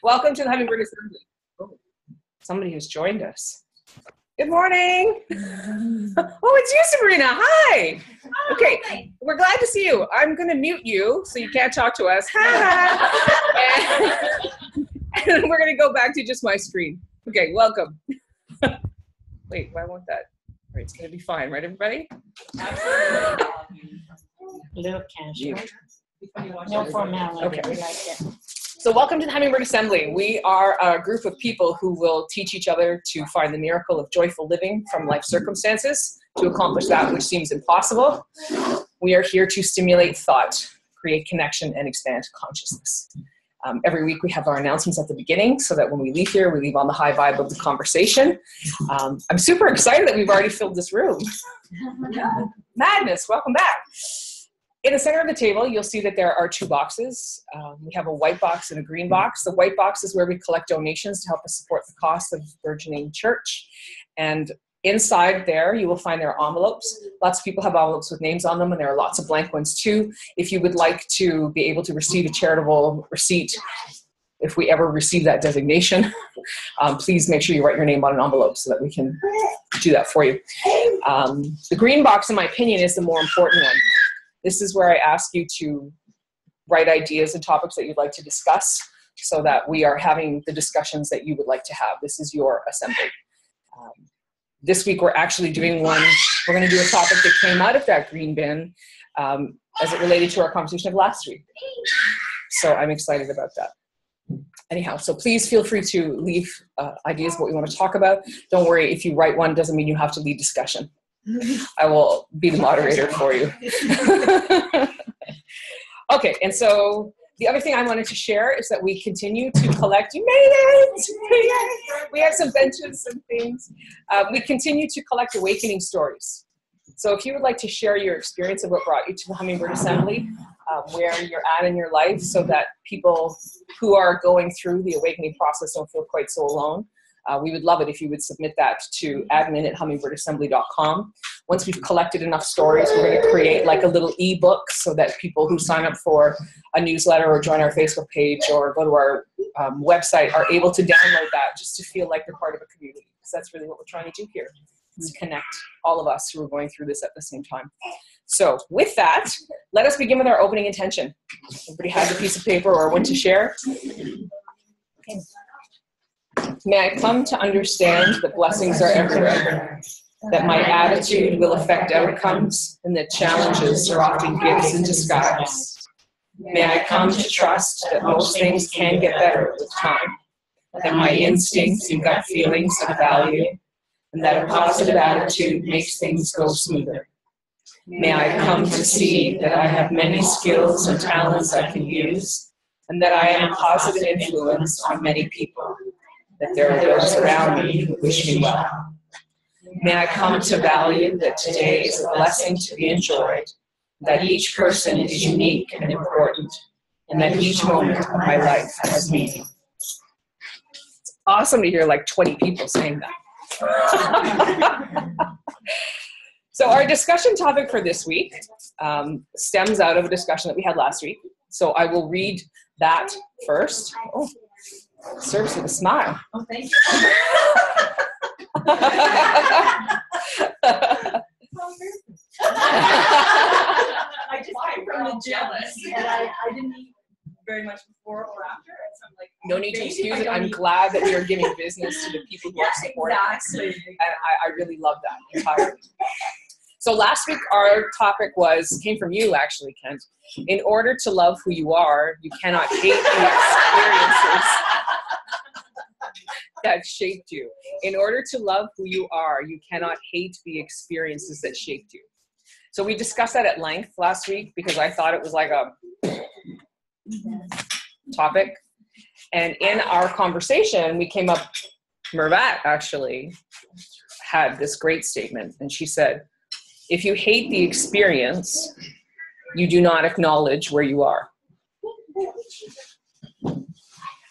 Welcome to the Hummingbird Assembly. Oh, somebody has joined us. Good morning. Oh, it's you, Sabrina. Hi. Okay, we're glad to see you. I'm going to mute you so you can't talk to us. And we're going to go back to just my screen. Okay, welcome. Wait, why won't that? All right, it's going to be fine, right, everybody? A little casual. No formality. Okay. We like it. So welcome to the Hummingbird Assembly. We are a group of people who will teach each other to find the miracle of joyful living from life circumstances to accomplish that which seems impossible. We are here to stimulate thought, create connection, and expand consciousness. Every week we have our announcements at the beginning so that when we leave here, we leave on the high vibe of the conversation. I'm super excited that we've already filled this room. Madness, welcome back. In the center of the table, you'll see that there are two boxes. We have a white box and a green box. The white box is where we collect donations to help us support the cost of burgeoning church. And inside there, you will find there are envelopes. Lots of people have envelopes with names on them, and there are lots of blank ones too. If you would like to be able to receive a charitable receipt, if we ever receive that designation, please make sure you write your name on an envelope so that we can do that for you. The green box, in my opinion, is the more important one. This is where I ask you to write ideas and topics that you'd like to discuss so that we are having the discussions that you would like to have. This is your assembly. This week we're actually doing one, we're going to do a topic that came out of that green bin as it related to our conversation of last week. So I'm excited about that. Anyhow, so please feel free to leave ideas of what we want to talk about. Don't worry, if you write one, doesn't mean you have to lead discussion. I will be the moderator for you. Okay, and so the other thing I wanted to share is that we continue to collect. You made it! We have some benches and things. We continue to collect awakening stories. So if you would like to share your experience of what brought you to the Hummingbird Assembly, where you're at in your life so that people who are going through the awakening process don't feel quite so alone, we would love it if you would submit that to admin@hummingbirdAssembly.com. Once we've collected enough stories, we're going to create like a little ebook so that people who sign up for a newsletter or join our Facebook page or go to our website are able to download that just to feel like they're part of a community. Because that's really what we're trying to do here, is connect all of us who are going through this at the same time. So with that, let us begin with our opening intention. Everybody has a piece of paper or one to share? Okay. May I come to understand that blessings are everywhere, that my attitude will affect outcomes, and that challenges are often gifts in disguise. May I come to trust that most things can get better with time, that my instincts and gut feelings have value, and that a positive attitude makes things go smoother. May I come to see that I have many skills and talents I can use, and that I am a positive influence on many people, that there are those around me who wish me well. May I come to value that today is a blessing to be enjoyed, that each person is unique and important, and that each moment of my life has meaning. It's awesome to hear like 20 people saying that. So our discussion topic for this week stems out of a discussion that we had last week. So I will read that first. Oh. Serves with a smile. Oh, thank you. I just came from the gym, and I didn't eat very much before or after. So I'm like, no need to excuse it. I'm glad that we are giving business to the people who are supporting us. And I really love that entirely. So last week our topic came from you actually, Kent. In order to love who you are, you cannot hate the experiences that shaped you. In order to love who you are, you cannot hate the experiences that shaped you. So we discussed that at length last week because I thought it was like a topic. And in our conversation, we came up, Mervat actually had this great statement, and she said, if you hate the experience, you do not acknowledge where you are.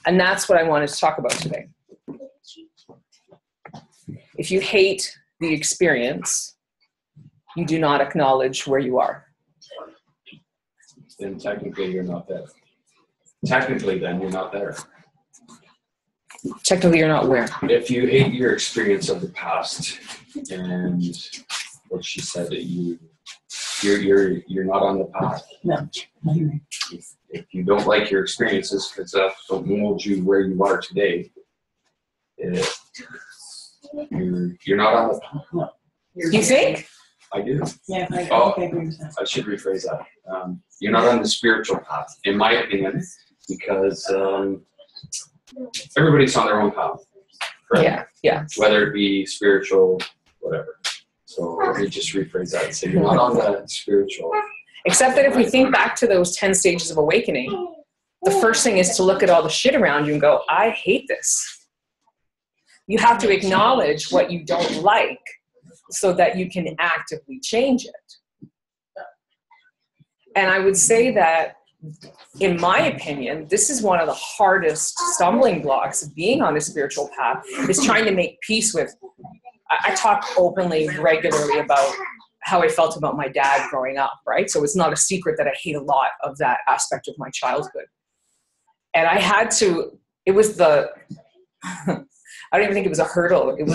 And that's what I wanted to talk about today. If you hate the experience, you do not acknowledge where you are. Then technically you're not there. technically then you're not there. Technically, you're not where. If you hate your experience of the past and what she said that you're not on the path. No. If you don't like your experiences because that don't mold you where you are today, you're not on the path. No. You think? I do. Yeah, I think I agree with that. I should rephrase that. You're not on the spiritual path, in my opinion, because everybody's on their own path. Right? Yeah, yeah. Whether it be spiritual, whatever. So let me just rephrase that and say you're not on the spiritual. Except that if we think back to those 10 stages of awakening, the first thing is to look at all the shit around you and go, I hate this. You have to acknowledge what you don't like so that you can actively change it. And I would say that, in my opinion, this is one of the hardest stumbling blocks of being on a spiritual path, is trying to make peace with. I talk openly, regularly about how I felt about my dad growing up, right? So it's not a secret that I hate a lot of that aspect of my childhood. And I had to, it was I don't even think it was a hurdle. It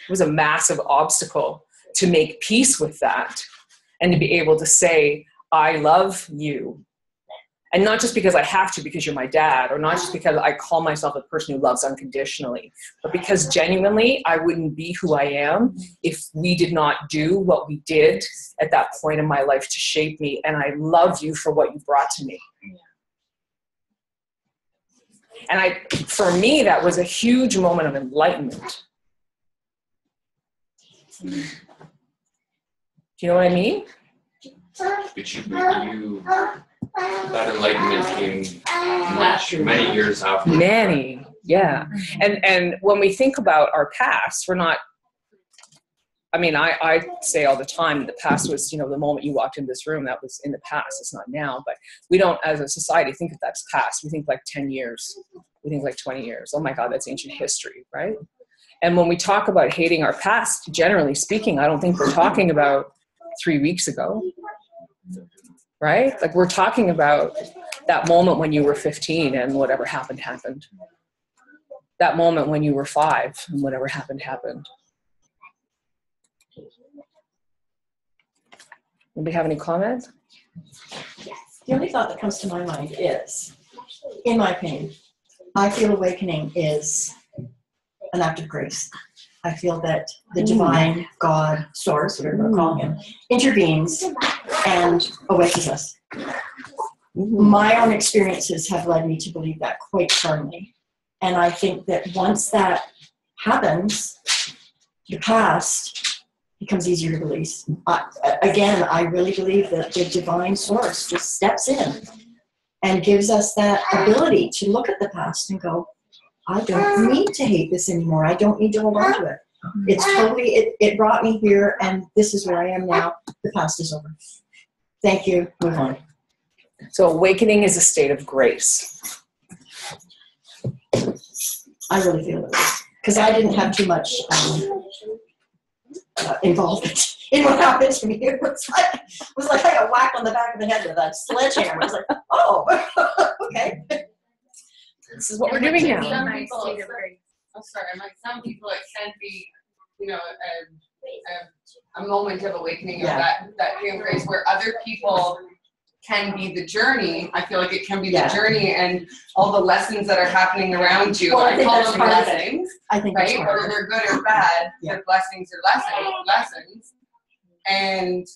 was a massive obstacle to make peace with that and to be able to say, I love you. And not just because I have to, because you're my dad, or not just because I call myself a person who loves unconditionally, but because genuinely I wouldn't be who I am if we did not do what we did at that point in my life to shape me. And I love you for what you brought to me. And for me, that was a huge moment of enlightenment. Do you know what I mean? But you that enlightenment came many years after. Many, yeah. And when we think about our past, we're not, I mean, I say all the time, the past was, the moment you walked into this room, that was in the past. It's not now, but we don't, as a society, think of that as past. We think like 10 years. We think like 20 years. Oh my God, that's ancient history, right? And when we talk about hating our past, generally speaking, I don't think we're talking about 3 weeks ago, right? Like we're talking about that moment when you were 15 and whatever happened. That moment when you were 5 and whatever happened. Anybody have any comments? The only thought that comes to my mind is, in my opinion, I feel awakening is an act of grace. I feel that the divine God, source, whatever you want to call him, intervenes and awakens us. My own experiences have led me to believe that quite firmly. And I think that once that happens, the past becomes easier to release. Again, I really believe that the divine source just steps in and gives us that ability to look at the past and go, I don't need to hate this anymore. I don't need to hold on to it. It's totally, it brought me here and this is where I am now. The past is over. Thank you. Move on. So awakening is a state of grace. I really feel it is. Because I didn't have too much involvement in what happened to me. It was like I got whacked on the back of the head with a sledgehammer. I was like, oh, okay. This is what we're doing now. Some people it can be, a moment of awakening of that feeling of grace, where other people can be the journey. I feel like it can be the journey and all the lessons that are happening around you. Well, I call them blessings. I think right? Whether they're good or bad, they're blessings or lessons. And,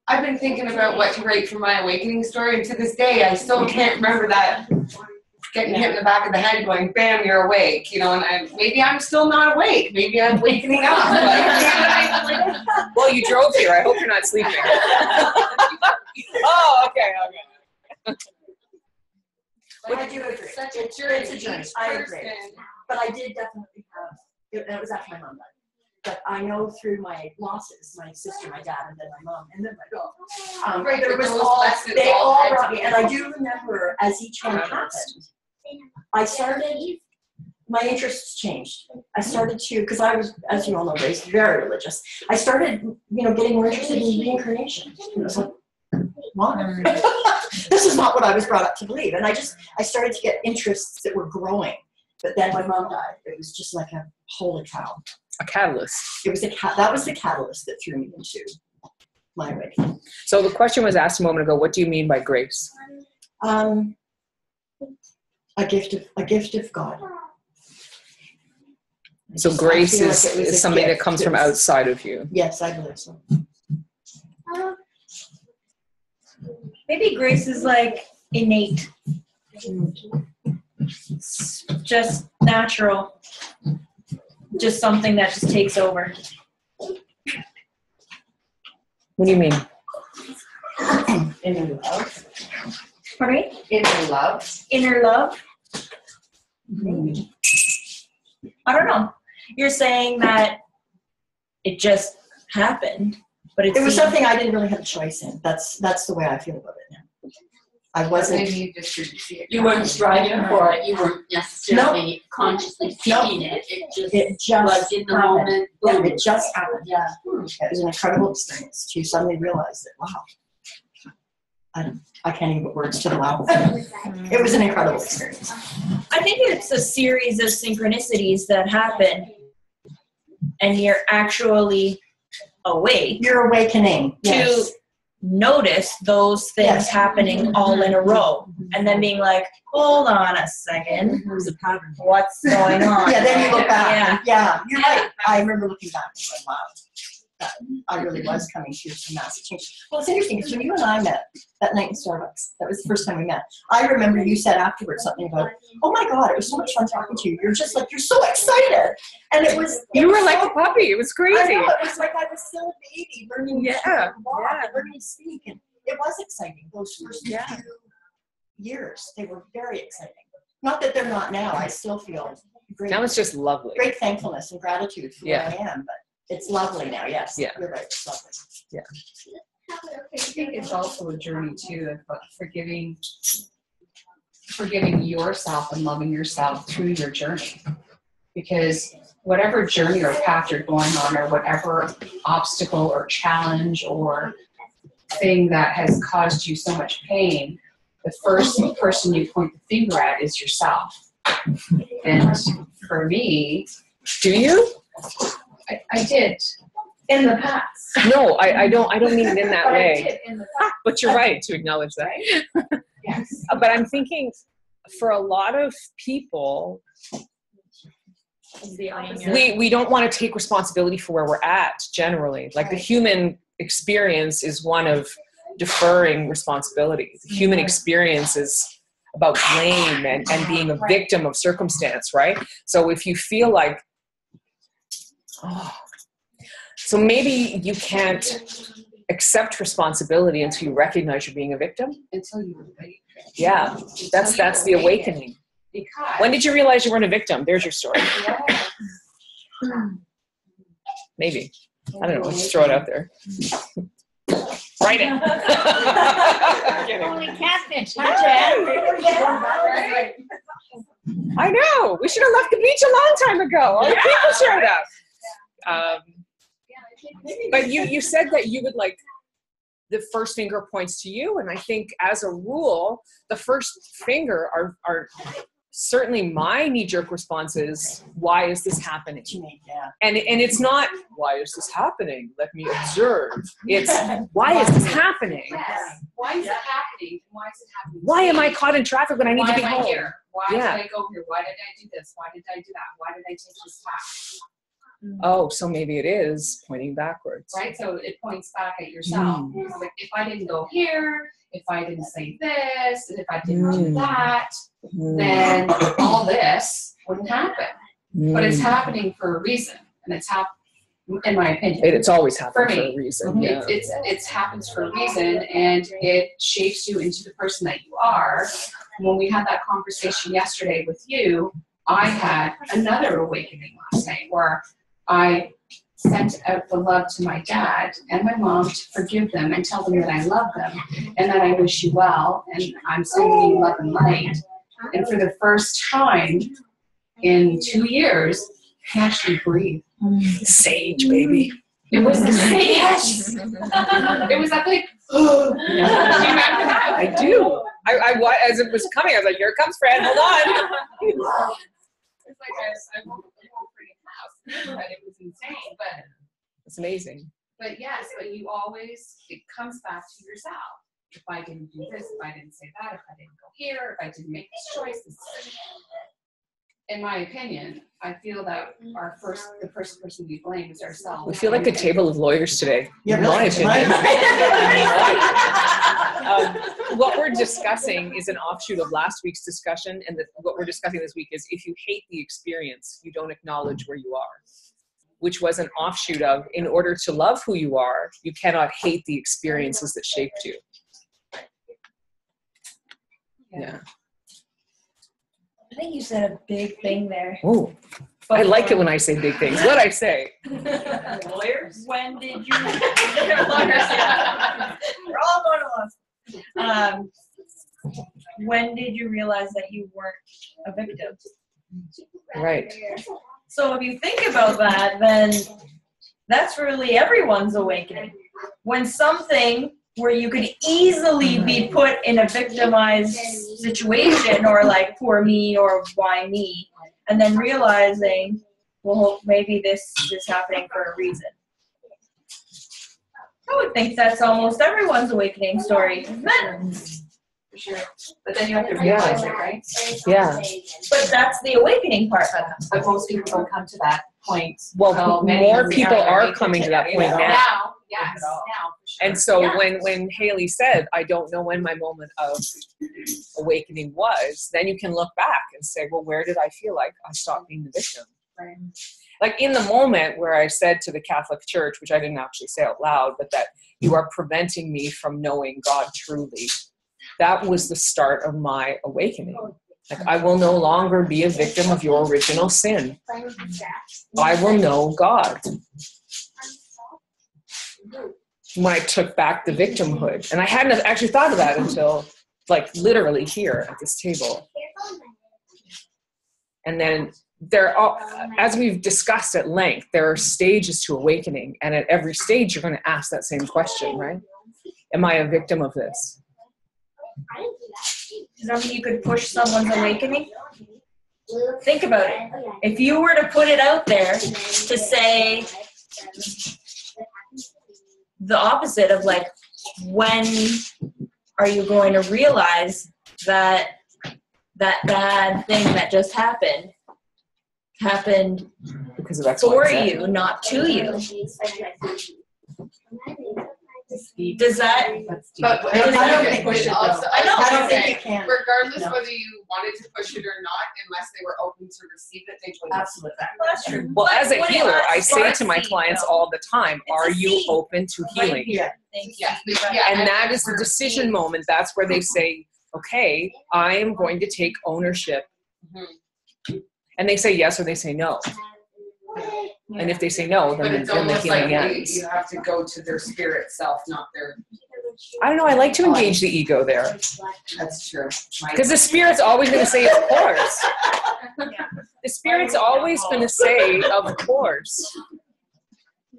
I've been thinking about what to write for my awakening story, and to this day, I still can't remember that getting hit in the back of the head going, bam, you're awake, and maybe I'm still not awake. Maybe I'm wakening up. Well, you drove here. I hope you're not sleeping. Oh, okay. But I do agree. It's a journey. I agree. But I did definitely have, and it was after my mom died. But I know through my losses, my sister, my dad, and then my mom, and then my dog. Right, there was they all brought me, and I do remember as each one happened, my interests changed. I started to, because I was, as you all know, raised very religious. I started, getting more interested in reincarnation. It was like, why? this is not what I was brought up to believe. And I started to get interests that were growing. But then when Mom died, it was just like a holy cow. A catalyst. It was that was the catalyst that threw me into my awakening. So the question was asked a moment ago, what do you mean by grace? A gift of God. So I grace feel like it was a is something that gift. comes It from was- outside of you. Yes, I believe so. Maybe grace is like innate. It's just natural. Just something that just takes over. What do you mean? Inner love. Pardon me? Inner love. Inner love? I don't know. You're saying that it just happened, but It was something I didn't really have a choice in. That's the way I feel about it now. I wasn't. Maybe you just didn't see it. You weren't striving for it. You weren't necessarily consciously seeking it. It just It just was in the happened. moment. Yeah, Boom. it just happened. Yeah. It was an incredible experience to suddenly realize that, wow, I can't even put words to the wow. It was an incredible experience. I think it's a series of synchronicities that happen, and you're actually awake You're awakening. Yes. to notice those things Yes. happening all in a row, and then being like, hold on a second, There's a pattern. what's going on? Yeah, then you look back. Yeah. Yeah, you're right. I remember looking back and going, wow, I really was coming through some massive change. Well, it's interesting because when you and I met that night in Starbucks, that was the first time we met. I remember you said afterwards something about, oh my God, it was so much fun talking to you. You're just like, you're so excited. And it was. You were was like so, a puppy. It was crazy. I know, it was like I was still a baby learning Yeah, to walk yeah. and learning to speak. And it was exciting. Those first Yeah. few years, they were very exciting. Not that they're not now. I still feel great. Now it's just lovely. Great thankfulness and gratitude for Yeah. where I am, but it's lovely now. Yes, Yeah. you're right. It's lovely. I think it's also a journey too of forgiving yourself and loving yourself through your journey. Because whatever journey or path you're going on, or whatever obstacle or challenge or thing that has caused you so much pain, the first person you point the finger at is yourself. And for me, Do you? I did in the past. No, I don't mean it in that But I way. did in the past. But you're right to acknowledge that. Yes. But I'm thinking for a lot of people, we don't want to take responsibility for where we're at generally. Like the human experience is one of deferring responsibility. The human experience is about blame and being a victim of circumstance, right? So if you feel like, so maybe you can't accept responsibility until you recognize you're being a victim. Until you awake. Yeah, that's the awakening. Because When did you realize you weren't a victim? There's your story. Maybe. I don't know. Let's just throw it out there. Write it. Kidding. Holy catfish. I know. We should have left the beach a long time ago. All the people showed up. But you said that you would like the first finger points to you, and I think as a rule, the first finger are certainly my knee-jerk response is, why is this happening? Yeah. And it's not, why is this happening? Let me observe. It's, why is this happening? Yes. Why is it happening? Why is it happening? Why am I caught in traffic when I need Why to be am I home? here? Why Yeah. did I go here? Why did I do this? Why did I do that? Why did I take this path? Oh, so maybe it is pointing backwards. Right? So it points back at yourself. Like, if I didn't go here, if I didn't say this, and if I didn't do that, then all this wouldn't happen. But it's happening for a reason, and it's in my opinion. It's always happened For for me. a reason. Yeah. It happens for a reason, and it shapes you into the person that you are. When we had that conversation yesterday with you, I had another awakening last night where I sent out the love to my dad and my mom to forgive them and tell them that I love them and that I wish you well, and I'm sending you love and light. And for the first time in 2 years, I actually breathed. Sage, baby. It was the same. Yes. It was that like, do you remember that? I do. As it was coming, I was like, here it comes, Fran, hold on. It's like I woke up the whole freaking house, but it was insane. But It's amazing. yes, but you always, it comes back to yourself. If I didn't do this, if I didn't say that, if I didn't go here, if I didn't make this choice, in my opinion, I feel that the first person we blame is ourselves. We feel like a table of lawyers today. Yeah, in my really. opinion. What we're discussing is an offshoot of last week's discussion, and what we're discussing this week is if you hate the experience, you don't acknowledge where you are, which was an offshoot of, in order to love who you are, you cannot hate the experiences that shaped you. Yeah. I think you said a big thing there. Oh, I like it when I say big things. What I say? Lawyers? When did you? Lawyers, yeah. We're all going to law school. When did you realize that you weren't a victim? Right. So if you think about that, then that's really everyone's awakening. When something where you could easily be put in a victimized situation, or like, poor me, or why me, and then realizing, well, maybe this is happening for a reason. I would think that's almost everyone's awakening story. For sure. But then you have to realize it, right? Yeah. But that's the awakening part. But most people don't come to that point. Well, more people are coming to that point now. Now, yes, now, for sure. And so Yeah. when Haley said, I don't know when my moment of awakening was, then you can look back and say, well, where did I feel like I stopped being the victim? Right. Like in the moment where I said to the Catholic Church, which I didn't actually say out loud, but that you are preventing me from knowing God truly. That was the start of my awakening. Like, I will no longer be a victim of your original sin. I will know God. When I took back the victimhood. And I hadn't actually thought of that until, like, literally here at this table. And then as we've discussed at length, there are stages to awakening. And at every stage, you're going to ask that same question, right? Am I a victim of this? Does that mean you could push someone's awakening? Think about it. If you were to put it out there to say the opposite of, like, when are you going to realize that that bad thing that just happened Because of X, for Y, Z. you, not to you? Does that? But I don't think we should also, go. I know, I don't okay. think you can. Regardless No. whether you wanted to push it or not, unless they were open to receive it, they wouldn't. Absolutely. Well, that's true. Well, as a But healer, what I say about to my seed, clients though? all the time, It's are a you seed. open to healing? Yeah. Thank you. Yes, And and that is the decision moment. That's where they say, okay, I am going to take ownership. Mhm. And they say yes or they say no. And if they say no, But then it's the almost like healing ends. you have to go to their spirit self, not their. I don't know, I like to engage the ego there. That's true. Because the spirit's always going to say, of course. The spirit's always going to say, of course.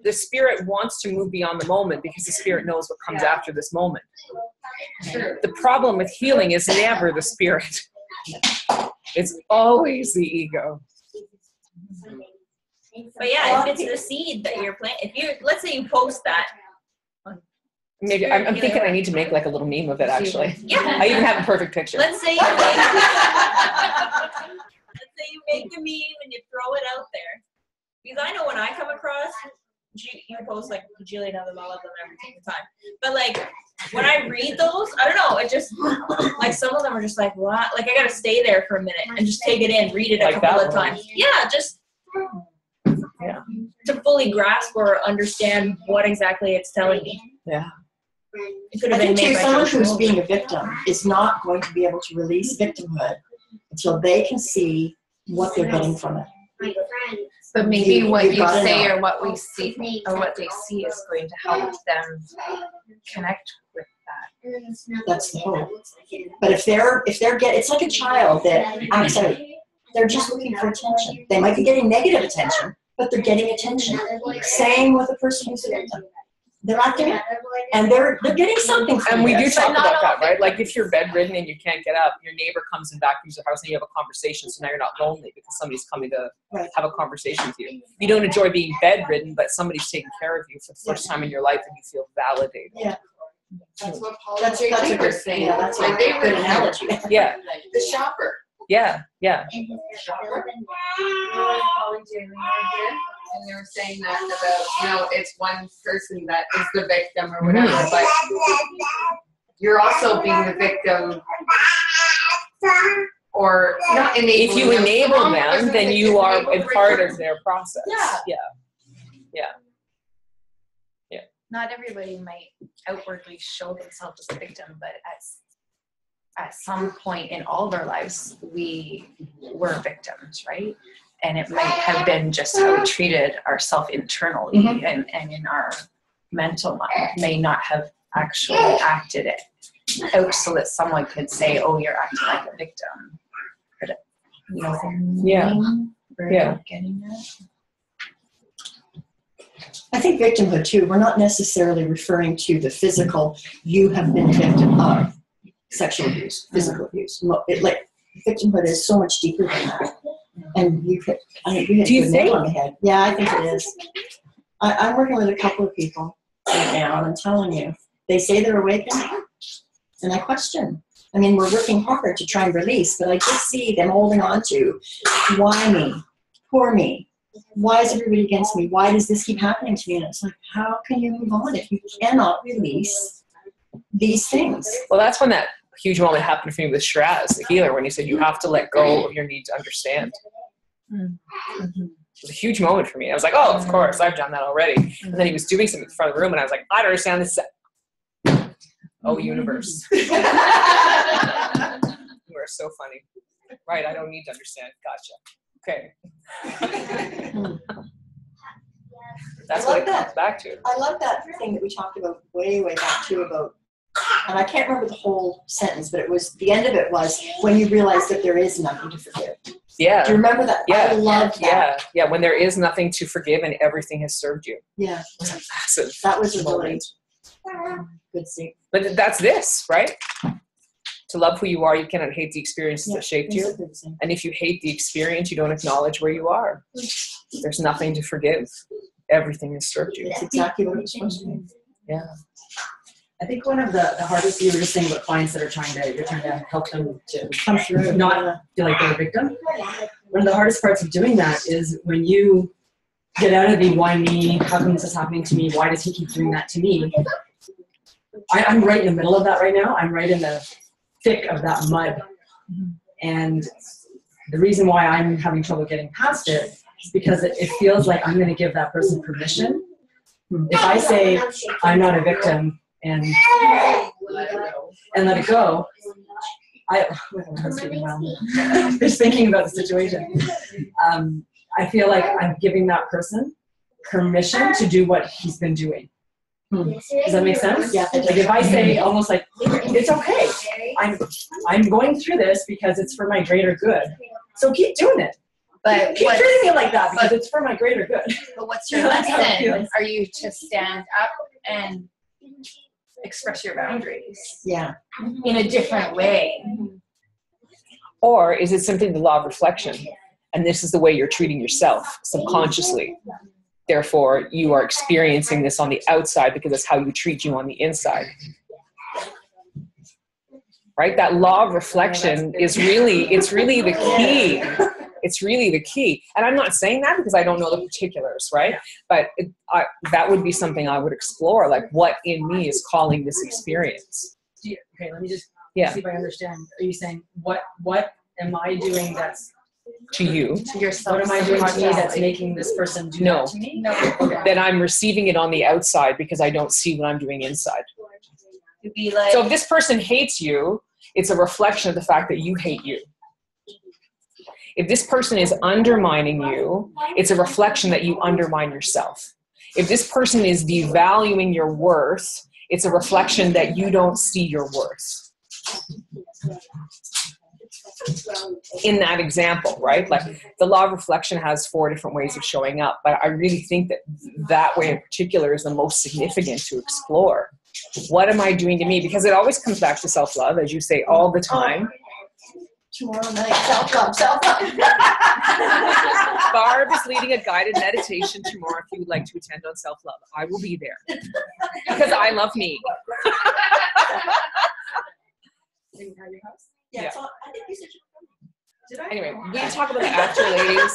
The spirit wants to move beyond the moment because the spirit knows what comes after this moment. True. The problem with healing is never the spirit. It's always the ego. But yeah, if it's the seed that you're planting, let's say you post that. Maybe I'm thinking I need to make like a little meme of it actually. Yeah. I even have a perfect picture. Let's say you make a meme and you throw it out there. Because I know when I come across, you post like a bajillion of them, I love them every single time. But like when I read those, I don't know, it just like some of them are just like, what? Like I gotta stay there for a minute and just take it in, read it a Like couple that of one. times. Yeah, just to fully grasp or understand what exactly it's telling me. Yeah. It could I have been think made too, by someone Joshua. who's being a victim is not going to be able to release victimhood until they can see what they're getting from it. But maybe You what you gotta say know. or what we see or what they see is going to help them connect with that. That's the hope. But if they're it's like a child that acts out. They're just looking for attention. They might be getting negative attention, but they're getting attention. Same with a person who's a victim. they're acting it. And they're getting something from And we do this. talk about that, right? Like if you're bedridden and you can't get up, your neighbor comes and vacuums your house and you have a conversation. So now you're not lonely because somebody's coming to Right. have a conversation with you. You don't enjoy being bedridden, but somebody's taking care of you for the first time in your life and you feel validated. Yeah. That's what Paul That's and a JT were good, saying. yeah, that's a Like, they good were analogy. Yeah, the shopper. yeah, yeah. Shopper. Paul and Jamie were here, and they were saying that about, it's one person that is the victim or whatever, but you're also being the victim, or not enabling If you them. enable Mom them, wasn't then the you victim, are enable a part them. of their process. Yeah. Yeah. Not everybody might outwardly show themselves as a victim, but at some point in all of our lives, we were victims, right? And it might have been just how we treated ourselves internally and in our mental mind, may not have actually acted it out so that someone could say, oh, you're acting like a victim. But, you know what I mean? Yeah. Where Yeah. I'm getting at? I think victimhood too, we're not necessarily referring to the physical, you have been a victim of sexual abuse, physical abuse. Victimhood is so much deeper than that. And you hit Do you the nail on the head. Yeah, I think it is. I'm working with a couple of people right now, and I'm telling you, they say they're awakened, and I question. I mean, we're working hard to try and release, but I just see them holding on to, why me? Poor me. Why is everybody against me? Why does this keep happening to me? And it's like, how can you move on if you cannot release these things? Well, that's when that huge moment happened for me with Shiraz, the healer, when he said, you have to let go of your need to understand. Mm-hmm. It was a huge moment for me. I was like, oh, of course, I've done that already. And then he was doing something in front of the room, and I was like, I don't understand this. Oh, universe. You are so funny. Right, I don't need to understand. Gotcha. Okay. That's what it comes back to. I love that thing that we talked about way back too about, and I can't remember the whole sentence, but it was, the end of it was, when you realize that there is nothing to forgive. Yeah. Do you remember that? Yeah. I love that. Yeah. When there is nothing to forgive and everything has served you. Yeah. It's a massive That was a really moment. good scene. But that's this, right? To love who you are, you cannot hate the experiences that shaped It's you. a good scene. And if you hate the experience, you don't acknowledge where you are. There's nothing to forgive. Everything has served you. It's exactly what it's supposed to be. Yeah. I think one of the hardest, you were just saying about clients that are you're trying to help them to Come through. not feel like they're a victim. One of the hardest parts of doing that is when you get out of the why me, how come this is happening to me, why does he keep doing that to me? I'm right in the middle of that right now. I'm right in the thick of that mud. And the reason why I'm having trouble getting past it is because it feels like I'm going to give that person permission. If I say I'm not a victim and let it go, just thinking about the situation. I feel like I'm giving that person permission to do what he's been doing. Does that make sense? Yeah. Like if I say almost like, it's okay. I'm going through this because it's for my greater good. So keep doing it. But Keep treating me like that because it's for my greater good. But what's your That's how it lesson? feels. Are you to stand up and express your boundaries Yeah. in a different way? Or is it simply the law of reflection? And this is the way you're treating yourself subconsciously. Therefore, you are experiencing this on the outside because it's how you treat you on the inside. Right? That law of reflection it's really the key. It's really the key. And I'm not saying that because I don't know the particulars, right? But that would be something I would explore, like what in me is calling this experience. Okay, let me just Yeah. see if I understand. Are you saying what am I doing that's To you. To yourself. what am I doing to me that's making this person do No. that to me? No. Okay. Then I'm receiving it on the outside because I don't see what I'm doing inside. To be like, So if this person hates you, it's a reflection of the fact that you hate you. If this person is undermining you, it's a reflection that you undermine yourself. If this person is devaluing your worth, it's a reflection that you don't see your worth. in that example, right? Like the law of reflection has 4 different ways of showing up, but I really think that that way in particular is the most significant to explore. What am I doing to me? Because it always comes back to self-love, as you say all the time. Tomorrow night, self-love, self-love. Barb is leading a guided meditation tomorrow if you would like to attend on self-love. I will be there because I love me. Yeah. So I think you said did I? Anyway, we can talk about the after, ladies.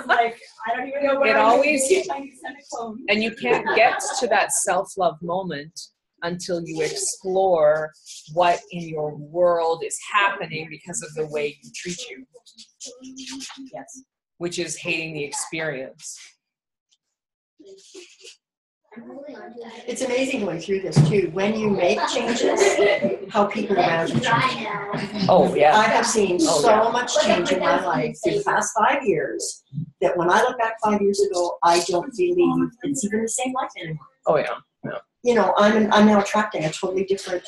Like, I don't even know what It I'm always, gonna do. I need to send a clone. and you can't get to that self-love moment until you explore what in your world is happening because of the way you treat you. Yes. Which is hating the experience. It's amazing going through this too. When you make changes, how people around you change. Oh, yeah. I have seen Oh, so yeah. much change in my life in the past 5 years that when I look back 5 years ago, I don't believe it's even the same life anymore. Oh, yeah. You know, I'm now attracting a totally different,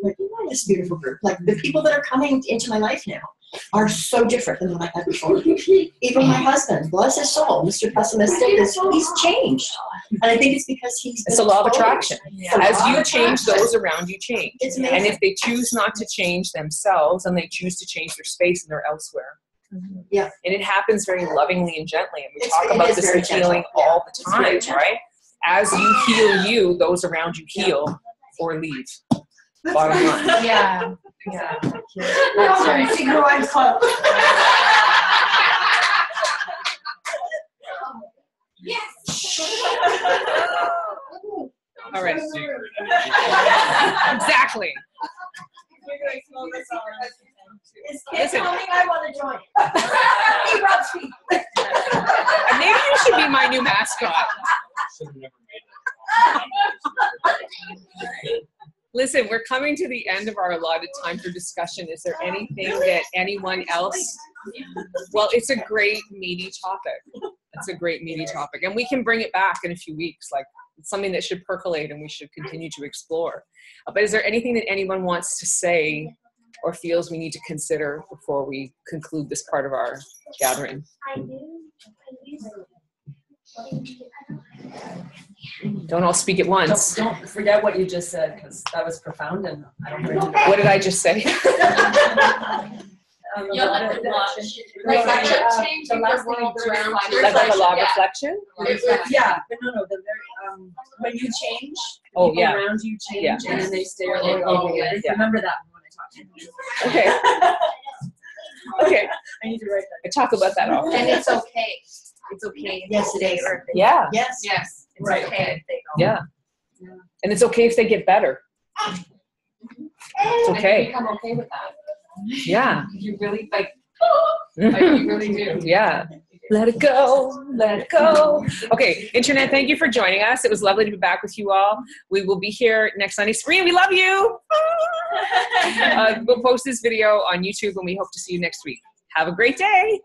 like, this beautiful group. Like the people that are coming into my life now are so different than what I had before. Even my husband, bless his soul, Mr. Pessimistic, he's changed. And I think it's because he's It's a law of exposed. attraction. It's a As law you of change, attraction. those around you change. It's And amazing. if they choose not to change themselves and they choose to change their space and they're elsewhere. Yeah. And it happens very lovingly and gently. And we It's- talk it about is this very in healing gentle. all the It's very time, gentle. right? As you heal you, those around you heal or leave. Bottom line. Yeah. Yeah. That's right. All right. Exactly. Is Listen. coming? I want to join. He rubs feet. Maybe you should be my new mascot. Listen, we're coming to the end of our allotted time for discussion. Is there anything that anyone else? Well, it's a great meaty topic. It's a great meaty topic. And we can bring it back in a few weeks. Like, it's something that should percolate and we should continue to explore. But is there anything that anyone wants to say or feels we need to consider before we conclude this part of our gathering? Don't all speak at once. Don't forget what you just said, because that was profound, and I don't remember. What did I just say? You'll have to watch. Like Like, that change in the your last thing world you around said. you. Like a law of Yeah. reflection? Yeah, but no, the very, when you change, Oh, people yeah. around you change, Yeah. and then they stay Or like, they oh, go, yeah. yeah. Remember that when I talk to you. Okay. Okay. I need to write that. I talk about that often. And it's okay. It's okay. if Yes, they it is. stay or if they Yeah. Yes. Yes. It's Right. okay if they go. Yeah. And it's okay if they get better. It's And you okay. become okay with that. Yeah. You really like you really do. Yeah. Let it go. Let it go. Okay, Internet, thank you for joining us. It was lovely to be back with you all. We will be here next Sunday. Serena, we love you. We'll post this video on YouTube and we hope to see you next week. Have a great day.